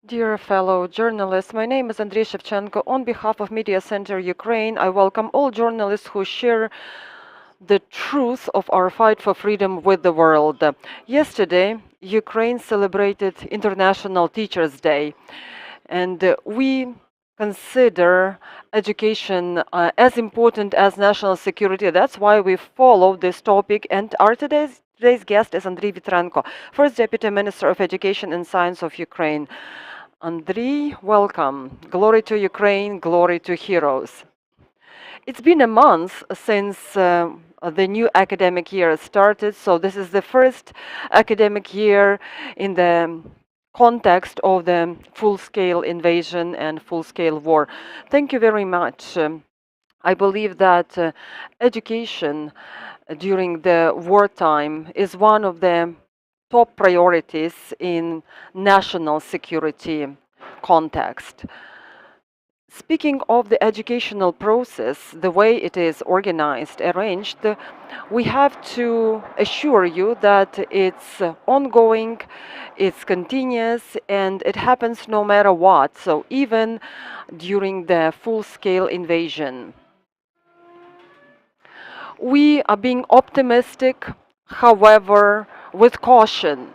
Dear fellow journalists, my name is Andrii Vitrenko. On behalf of Mediacentrу Ukraine, I welcome all journalists who share the truth of our fight for freedom with the world. Yesterday, Ukraine celebrated International Teachers' Day, and we consider education as important as national security. That's why we follow this topic, and our today's guest is Andrii Vitrenko, First Deputy Minister of Education and Science of Ukraine. Andrii, welcome. Glory to Ukraine, glory to heroes. It's been a month since the new academic year started, so this is the first academic year in the context of the full-scale invasion and full-scale war. Thank you very much. I believe that education during the wartime is one of the top priorities in national security context. Speaking of the educational process, the way it is organized, arranged, we have to assure you that it's ongoing, it's continuous, and it happens no matter what, so even during the full-scale invasion. We are being optimistic, however, with caution,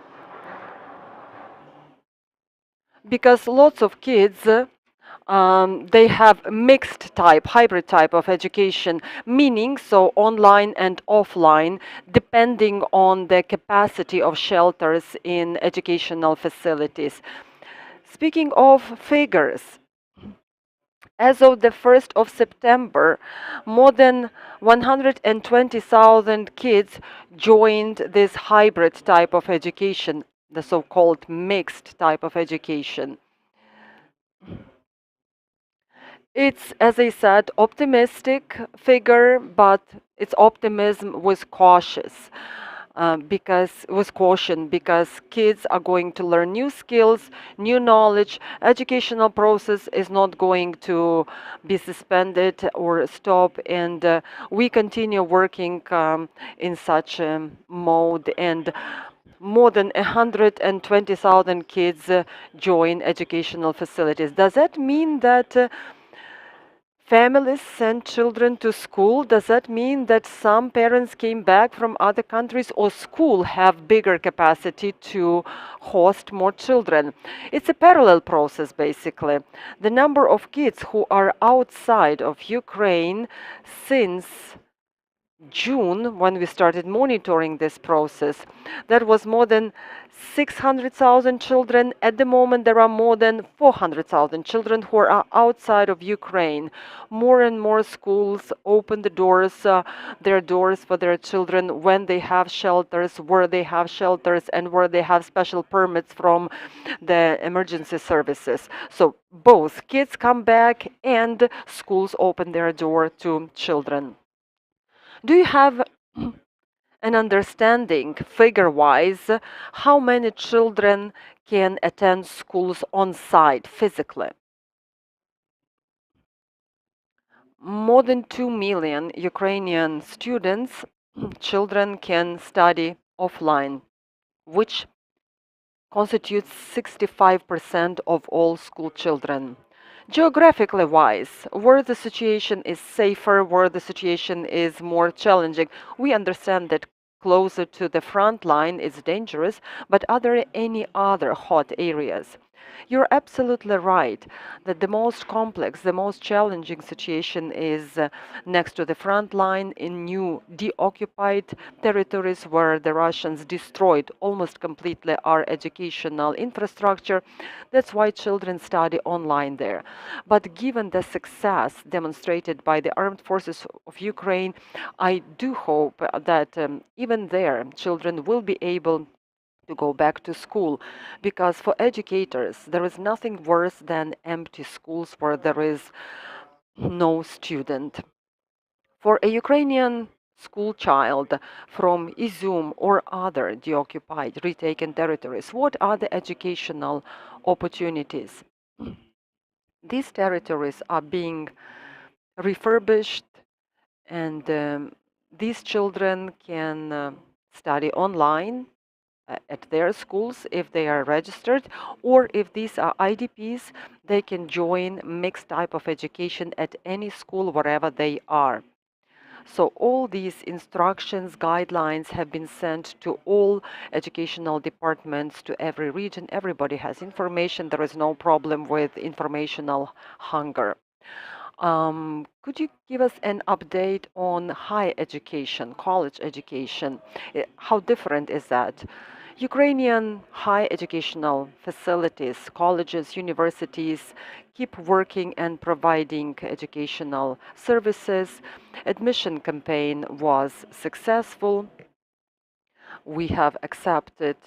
because lots of kids they have mixed type, hybrid type of education, meaning so online and offline, depending on the capacity of shelters in educational facilities. Speaking of figures, as of the 1st of September, more than 120,000 kids joined this hybrid type of education, the so-called mixed type of education. It's, as I said, optimistic figure, but it's optimism with caution, because kids are going to learn new skills, new knowledge. Educational process is not going to be suspended or stop, and we continue working in such a mode. And more than 120,000 kids join educational facilities. Does that mean that families send children to school? Does that mean that some parents came back from other countries, or school have bigger capacity to host more children? It's a parallel process, basically. The number of kids who are outside of Ukraine since June, when we started monitoring this process, that was more than 600,000 children. At the moment, there are more than 400,000 children who are outside of Ukraine. More and more schools open their doors for their children when they have shelters, where they have shelters, and where they have special permits from the emergency services. So both kids come back and schools open their door to children. Do you have an understanding, figure-wise, how many children can attend schools on site physically? More than 2 million Ukrainian students, children, can study offline, which constitutes 65% of all school children. Geographically wise, where the situation is safer, where the situation is more challenging, we understand that closer to the front line is dangerous, but are there any other hot areas? You're absolutely right that the most complex, the most challenging situation is next to the front line in new deoccupied territories where the Russians destroyed almost completely our educational infrastructure. That's why children study online there. But given the success demonstrated by the armed forces of Ukraine, I do hope that even there children will be able to go back to school, because for educators there is nothing worse than empty schools where there is no student. For a Ukrainian school child from Izum or other deoccupied, retaken territories, what are the educational opportunities? These territories are being refurbished, and these children can study online. at their schools if they are registered, or if these are IDPs, they can join mixed type of education at any school wherever they are. So all these instructions, guidelines have been sent to all educational departments, to every region. Everybody has information. There is no problem with informational hunger. Could you give us an update on higher education, college education? How different is that? Ukrainian high educational facilities, colleges, universities keep working and providing educational services. Admission campaign was successful. We have accepted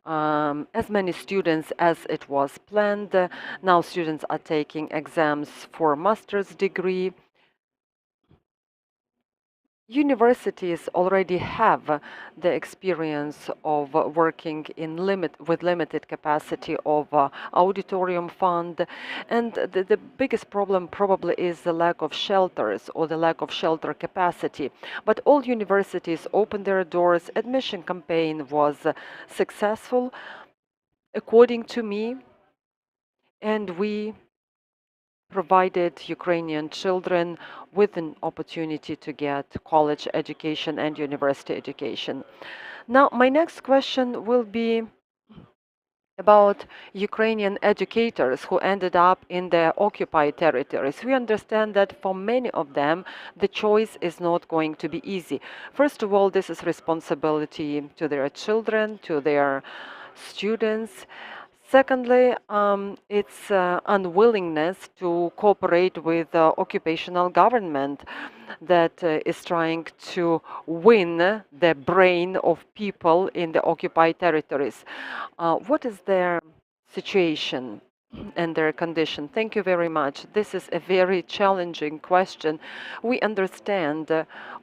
as many students as it was planned. Now students are taking exams for master's degree. Universities already have the experience of working with limited capacity of auditorium fund, and the biggest problem probably is the lack of shelters or the lack of shelter capacity. But all universities opened their doors. Admission campaign was successful, according to me, and we provided Ukrainian children with an opportunity to get college education and university education. Now, my next question will be about Ukrainian educators who ended up in the occupied territories. We understand that for many of them, the choice is not going to be easy. First of all, this is responsibility to their children, to their students. Secondly, it's unwillingness to cooperate with the occupational government that is trying to win the brain of people in the occupied territories. What is their situation and their condition? Thank you very much. This is a very challenging question. We understand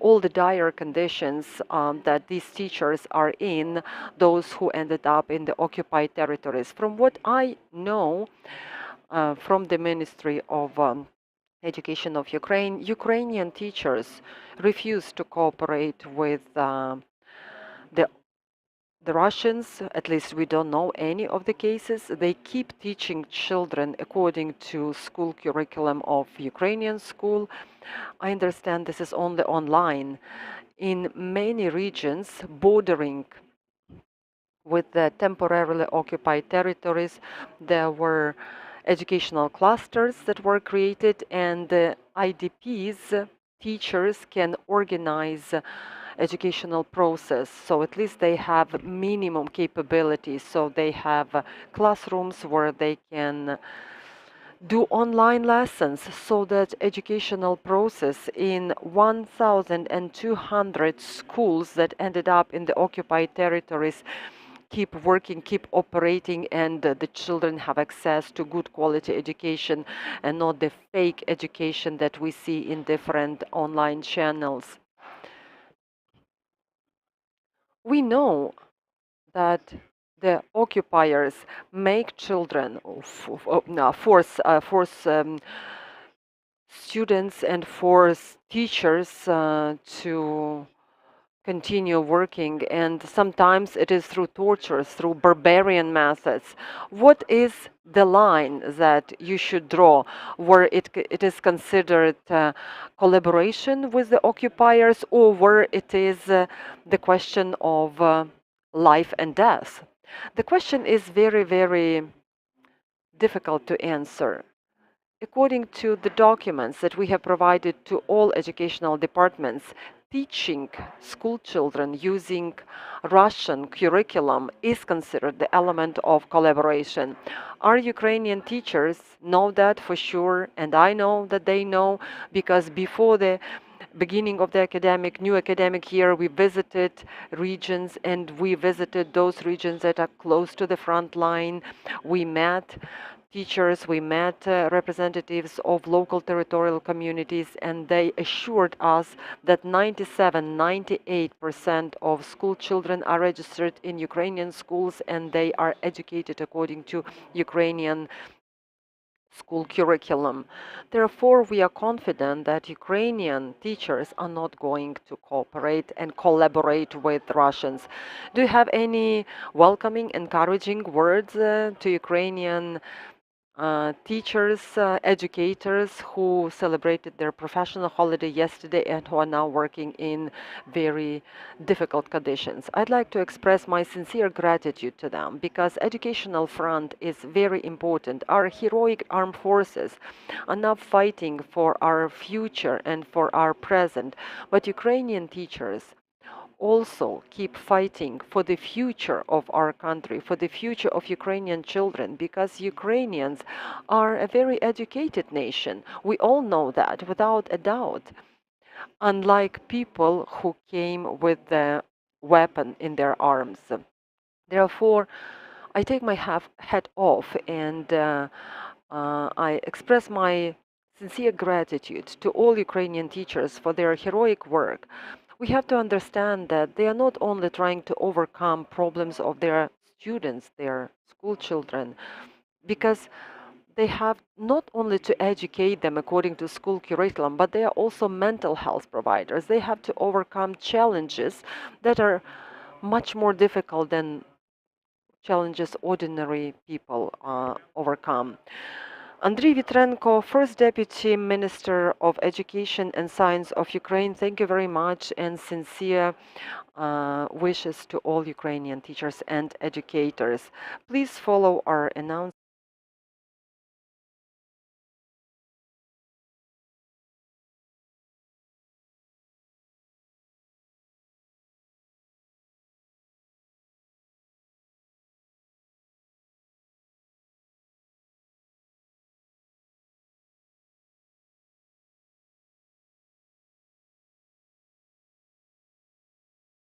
all the dire conditions that these teachers are in, those who ended up in the occupied territories. From what I know from the Ministry of Education of Ukraine, Ukrainian teachers refuse to cooperate with the Russians. At least we don't know any of the cases. They keep teaching children according to school curriculum of Ukrainian school. I understand this is only online. In many regions bordering with the temporarily occupied territories, there were educational clusters that were created, and the IDPs, teachers, can organize educational process. So at least they have minimum capabilities. So they have classrooms where they can do online lessons, so that educational process in 1,200 schools that ended up in the occupied territories keep working, keep operating, and the children have access to good quality education and not the fake education that we see in different online channels. We know that the occupiers make children force students and force teachers to continue working, and sometimes it is through tortures, through barbarian methods. What is the line that you should draw where it is considered collaboration with the occupiers, or where it is the question of life and death? The question is very, very difficult to answer. According to the documents that we have provided to all educational departments, teaching school children using Russian curriculum is considered the element of collaboration. Our Ukrainian teachers know that for sure, and I know that they know, because before the beginning of the new academic year, we visited regions, and we visited those regions that are close to the front line. We met teachers, we met representatives of local territorial communities, and they assured us that 97–98% of school children are registered in Ukrainian schools, and they are educated according to Ukrainian school curriculum. Therefore, we are confident that Ukrainian teachers are not going to cooperate and collaborate with Russians. Do you have any welcoming, encouraging words to Ukrainian teachers, educators who celebrated their professional holiday yesterday and who are now working in very difficult conditions? I'd like to express my sincere gratitude to them because educational front is very important. Our heroic armed forces are now fighting for our future and for our present, but Ukrainian teachers also keep fighting for the future of our country, for the future of Ukrainian children, because Ukrainians are a very educated nation. We all know that without a doubt. Unlike people who came with the weapon in their arms. Therefore, I take my hat off and I express my sincere gratitude to all Ukrainian teachers for their heroic work. We have to understand that they are not only trying to overcome problems of their students, their school children, because they have not only to educate them according to school curriculum, but they are also mental health providers. They have to overcome challenges that are much more difficult than challenges ordinary people overcome. Andrii Vitrenko, First Deputy Minister of Education and Science of Ukraine, thank you very much and sincere wishes to all Ukrainian teachers and educators. Please follow our announcement.